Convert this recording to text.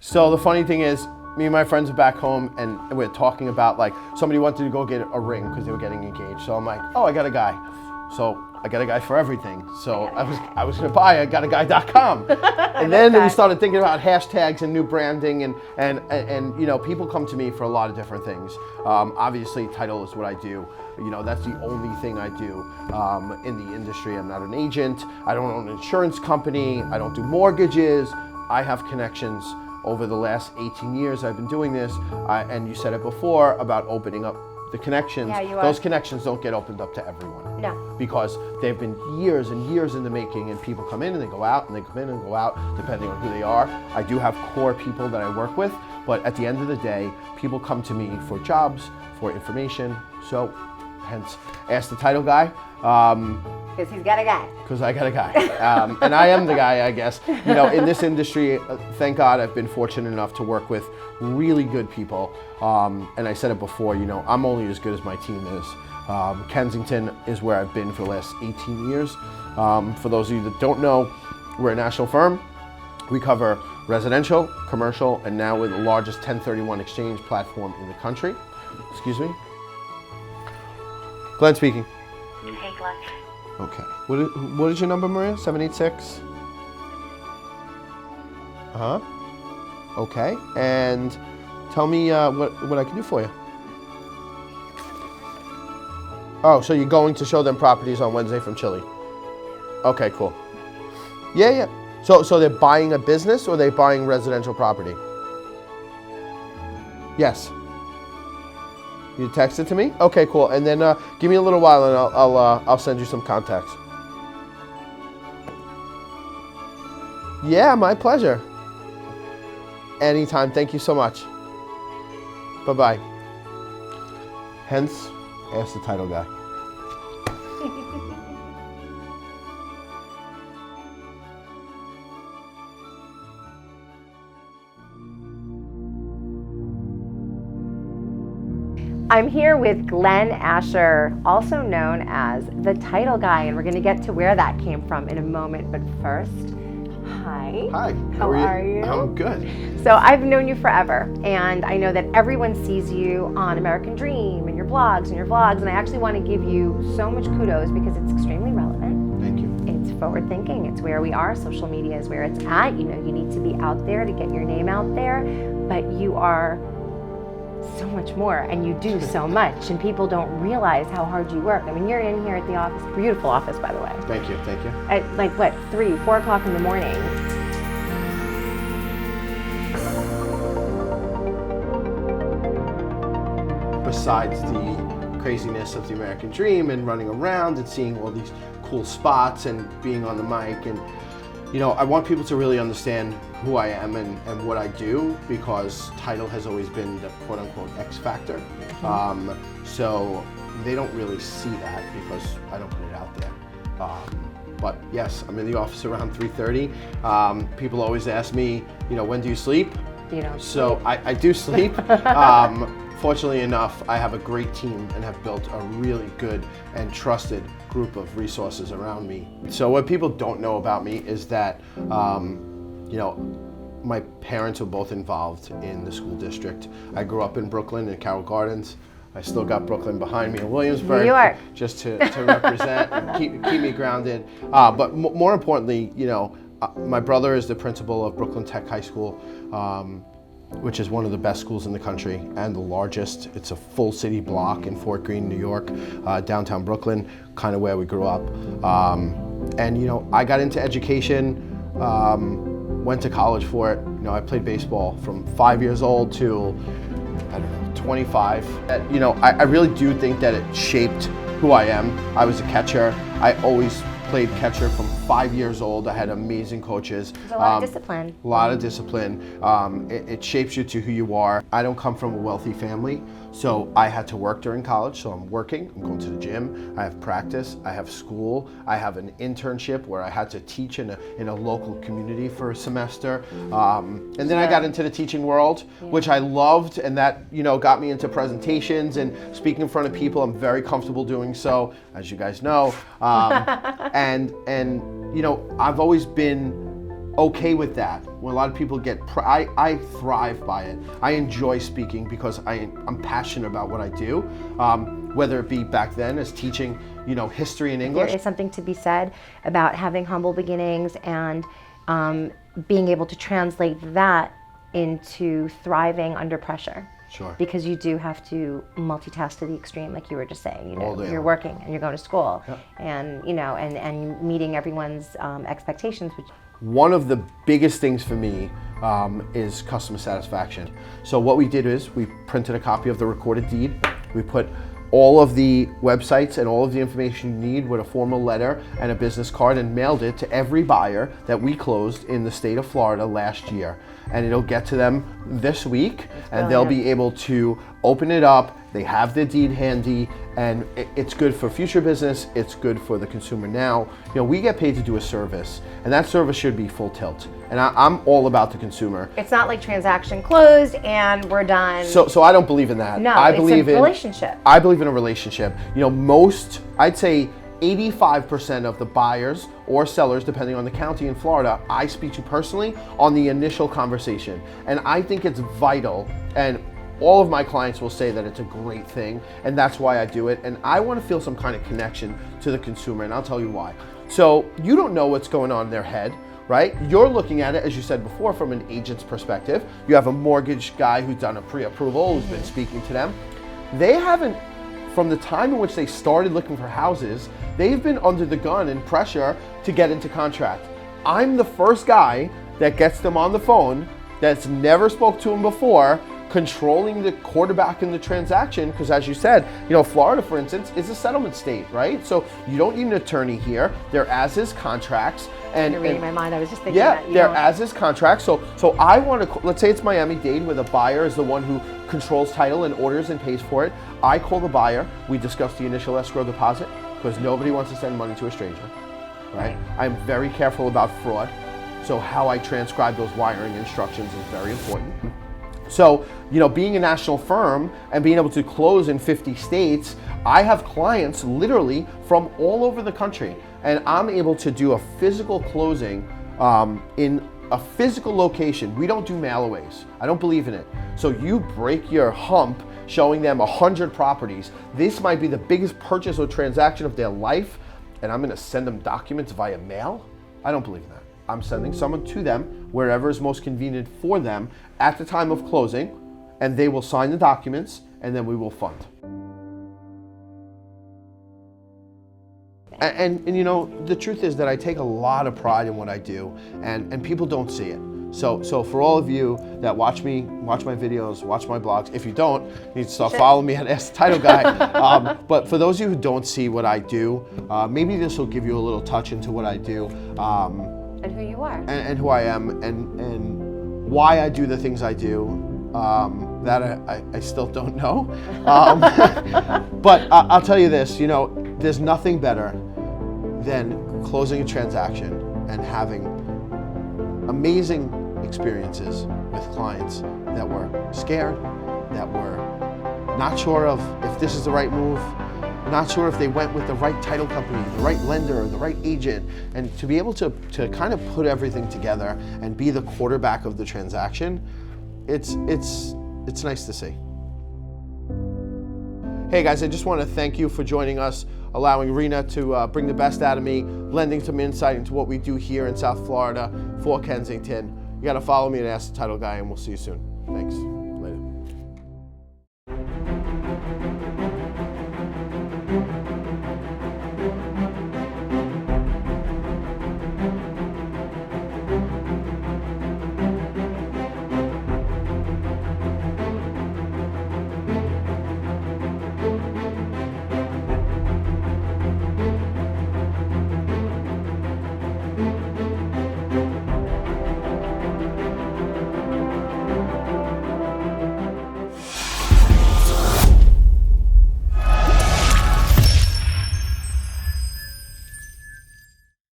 So the funny thing is, me and my friends are back home and we're talking about like somebody wanted to go get a ring because they were getting engaged. So I'm like, oh, I got a guy. So I got a guy for everything. So I was gonna buy IgotAguy.com. And then we started thinking about hashtags and new branding and you know, people come to me for a lot of different things. Obviously title is what I do. You know, that's the only thing I do in the industry. I'm not an agent. I don't own an insurance company. I don't do mortgages. I have connections. Over the last 18 years I've been doing this, and you said it before about opening up the connections. Yeah, those connections don't get opened up to everyone. No. Because they've been years and years in the making, and people come in and they go out, and they come in and go out, depending on who they are. I do have core people that I work with, but at the end of the day, people come to me for jobs, for information, so hence, ask the title guy. Because he's got a guy. Because I got a guy. And I am the guy, I guess. You know, in this industry, thank God I've been fortunate enough to work with really good people. And I said it before, you know, I'm only as good as my team is. Kensington is where I've been for the last 18 years. For those of you that don't know, we're a national firm. We cover residential, commercial, and now we're the largest 1031 exchange platform in the country. Excuse me. Glenn speaking. Hey, Glenn. Okay. What is your number, Maria? 786? Okay. And tell me what I can do for you. Oh, so you're going to show them properties on Wednesday from Chile? Okay, cool. Yeah. So they're buying a business or they're buying residential property? Yes. You text it to me? Okay, cool. And then give me a little while and I'll send you some contacts. Yeah, my pleasure. Anytime. Thank you so much. Bye-bye. Hence, ask the title guy. I'm here with Glenn Asher, also known as the title guy, and we're going to get to where that came from in a moment. But first, hi. Hi. How are you? I'm good. So I've known you forever, and I know that everyone sees you on American Dream and your blogs and your vlogs, and I actually want to give you so much kudos because it's extremely relevant. Thank you. It's forward thinking. It's where we are. Social media is where it's at. You know, you need to be out there to get your name out there, but you are so much more, and you do so much, and people don't realize how hard you work. I mean, you're in here at the office, beautiful office, by the way. Thank you. At like what, 3, 4 o'clock in the morning. Besides the craziness of the American Dream and running around and seeing all these cool spots and being on the mic, and you know, I want people to really understand who I am and what I do, because title has always been the quote-unquote X factor. So they don't really see that because I don't put it out there. But yes, I'm in the office around 3:30. People always ask me, you know, when do you sleep? You know. So I do sleep. Fortunately enough, I have a great team and have built a really good and trusted group of resources around me. So what people don't know about me is that, you know, my parents were both involved in the school district. I grew up in Brooklyn in Carroll Gardens. I still got Brooklyn behind me in Williamsburg, New York, just to represent and keep me grounded. But more importantly, you know, my brother is the principal of Brooklyn Tech High School, which is one of the best schools in the country and the largest. It's a full city block in Fort Greene, New York, downtown Brooklyn, kind of where we grew up. And you know, I got into education, went to college for it. You know, I played baseball from 5 years old to, I don't know, 25. You know, I really do think that it shaped who I am. I was a catcher. I always played catcher from 5 years old. I had amazing coaches. There's a lot of discipline. A lot of discipline. It shapes you to who you are. I don't come from a wealthy family, so I had to work during college. So I'm working, I'm going to the gym, I have practice, I have school, I have an internship where I had to teach in a local community for a semester. And then I got into the teaching world, which I loved, and that, you know, got me into presentations and speaking in front of people. I'm very comfortable doing so, as you guys know. And you know, I've always been okay with that. When a lot of people get, I thrive by it. I enjoy speaking because I'm passionate about what I do. Whether it be back then as teaching, history and English. There is something to be said about having humble beginnings and being able to translate that into thriving under pressure. Sure. Because you do have to multitask to the extreme, like you were just saying. All day You're long. working and you're going to school, Yep. and and meeting everyone's expectations. Which One of the biggest things for me is customer satisfaction. So what we did is we printed a copy of the recorded deed. We put all of the websites and all of the information you need with a formal letter and a business card and mailed it to every buyer that we closed in the state of Florida last year. And it'll get to them this week, and they'll be able to open it up. They have the deed handy, and it's good for future business. It's good for the consumer now. We get paid to do a service, and that service should be full tilt. And I'm all about the consumer. it's not like transaction closed and we're done. So I don't believe in that. No, I it's believe a in relationship. I believe in a relationship. Most, I'd say 85% of the buyers or sellers, depending on the county in Florida, I speak to personally on the initial conversation. And I think it's vital, and all of my clients will say that it's a great thing, and that's why I do it. And I want to feel some kind of connection to the consumer, and I'll tell you why. So you don't know what's going on in their head, right? You're looking at it, as you said before, from an agent's perspective. You have a mortgage guy who's done a pre-approval, who's been speaking to them. They haven't, from the time in which they started looking for houses, they've been under the gun and pressure to get into contract. I'm the first guy that gets them on the phone that's never spoke to them before, controlling the quarterback in the transaction, because as you said, Florida, for instance, is a settlement state, right? So you don't need an attorney here. They're as-is contracts. And You're reading my mind. I was just thinking yeah, that. they're as-is contracts. So I want to, let's say it's Miami-Dade, where the buyer is the one who controls title and orders and pays for it. I call the buyer. We discuss the initial escrow deposit, because nobody wants to send money to a stranger, right? I'm very careful about fraud. So how I transcribe those wiring instructions is very important. So, being a national firm and being able to close in 50 states, I have clients literally from all over the country, and I'm able to do a physical closing in a physical location. We don't do mailaways. I don't believe in it. So you break your hump showing them 100 properties. This might be the biggest purchase or transaction of their life, and I'm going to send them documents via mail? I don't believe in that. I'm sending someone to them wherever is most convenient for them at the time of closing, and they will sign the documents, and then we will fund. And the truth is that I take a lot of pride in what I do, and people don't see it. So for all of you that watch my videos, watch my blogs, if you don't, you need to start following me at Ask the Title Guy. But for those of you who don't see what I do, maybe this will give you a little touch into what I do. And who you are. And who I am, and why I do the things I do. That I still don't know. But I'll tell you this, there's nothing better than closing a transaction and having amazing experiences with clients that were scared, that were not sure of if this is the right move, not sure if they went with the right title company, the right lender, the right agent, and to be able to kind of put everything together and be the quarterback of the transaction, it's nice to see. Hey guys, I just want to thank you for joining us, allowing Rena to bring the best out of me, lending some insight into what we do here in South Florida for Kensington. You got to follow me at Ask the Title Guy, and we'll see you soon. Thanks.